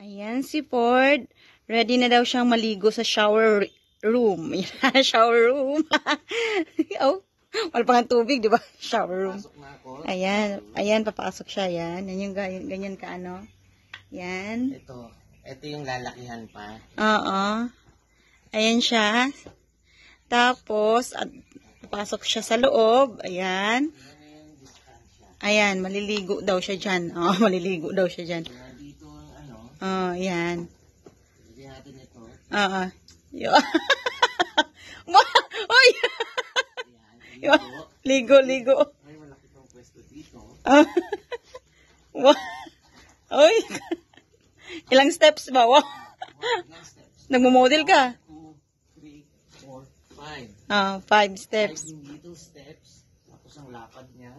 Ayan si Ford. Ready na daw siyang maligo sa shower room. Ayan, shower room. Oh, wala pa nga tubig, di ba? Shower room. Ayan, ayan, papasok siya. Ayan, yan yung ganyan ka, ano. Yan. Ito yung lalakihan pa. Oo. Ayan siya. Tapos, papasok siya sa loob. Ayan. Ayan, maliligo daw siya dyan. Oh, maliligo daw siya dyan. Dito, ano. Oh, ayan. Hindi natin ito. Oo. Oy! Ligo, ligo. Ay, malaki tong pwesto dito. Oy! Ilang steps ba? Wow. Ilang steps? Nagmo-model ka? 2, 3, 4, 5. 5 steps. 5 dito steps. Tapos ang lapad niya.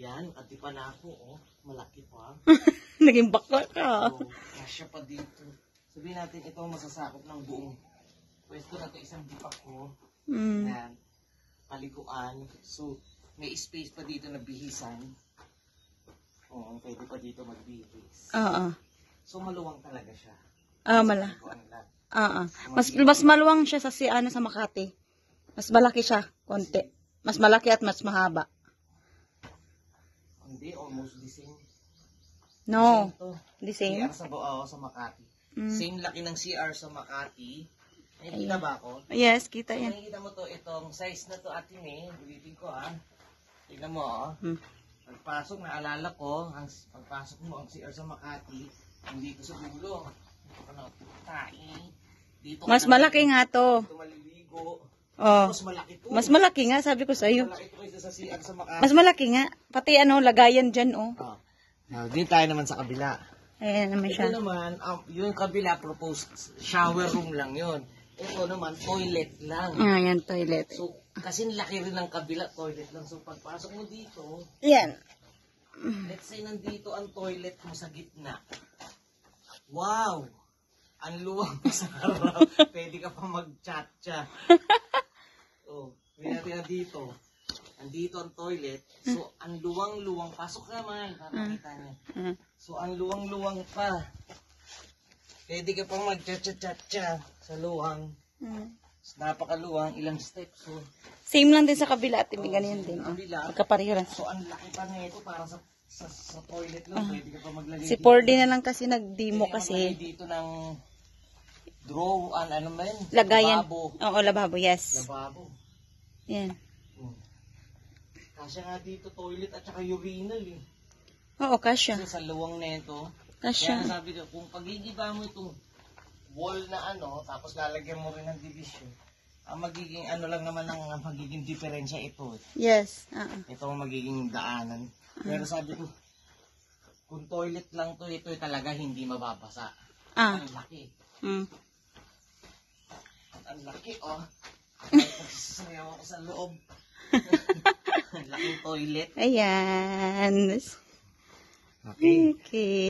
Yan, at di pa na ako, oh. Malaki pa. Naging bakla ka. So, kasya pa dito. Sabihin natin, ito masasakop ng buong pwesto na ito, isang dipak ko. Yan, paliguan. So, may space pa dito na bihisan. Oo, pwede pa dito magbihis. Oo. So, maluwang talaga siya. Mala. Oo. Mas maluwang siya sa sa Makati. Mas malaki siya, konti. Mas malaki at mas mahaba. Hindi, almost the same. No. The same? CR sa Makati. Same laki ng CR sa Makati. Ay, kita ba ako? Yes, kita So, yan. nakikita mo to, itong size na to atin eh. Ulitin ko ah. Tignan mo oh. Pagpasok, naalala ko, pagpasok mo ang CR sa Makati, hindi ko sa dulo. Ano, dito Mas malaki nga to. Dito maliligo. Oh. Mas malaki to. Mas malaki nga, sabi ko sa'yo. Malaki to kaysa sa CR sa Makati. Mas malaki nga. Pati lagayan dyan, oh. Din tayo naman sa kabila. Ayan naman siya. Ito naman, yung kabila, proposed shower room lang yun. Ito naman, toilet lang. Ayan, toilet. So, kasi laki rin ng kabila, toilet lang. So, pagpasok mo dito, Yan. let's say nandito ang toilet mo sa gitna. Wow! Ang luwang pa sa harap. Pwede ka pa mag-chat-chat. So, hindi natin na dito. Andito ang toilet. So, ang luwang-luwang. Pasok naman. Para makita niya. So, ang luwang-luwang pa. Pwede ka pang mag-chat-chat-chat sa luwang. So, napakaluwang. Ilang steps. So, Same lang din sa kabila at may ganyan din. kabila. Magkapareho lang. So, ang laki pa nito para sa toilet lang. Pwede ka pa maglagay Si dito. 4D na lang kasi nag-demo Pwede ka kasi. maglagay dito ng draw. Ano ba yun? Lagayan. Lababo. Oo, lababo, yes. Lababo. Yan. Kasya nga dito toilet at saka urinal eh. Oo, kasya. Kasi sa luwang nito. Kasya. Kaya sabi ko, kung pagigiba mo itong wall na tapos lalagyan mo rin ng division, ang magiging lang naman ang magiging diferensya ito. Yes. Ito ang magiging daanan. Pero sabi ko, kung toilet lang to, ito talaga hindi mababasa. Ang laki. Ang laki, oh. Sayaw ako sa loob. Ang laking toilet. Ayan. Okay. Okay.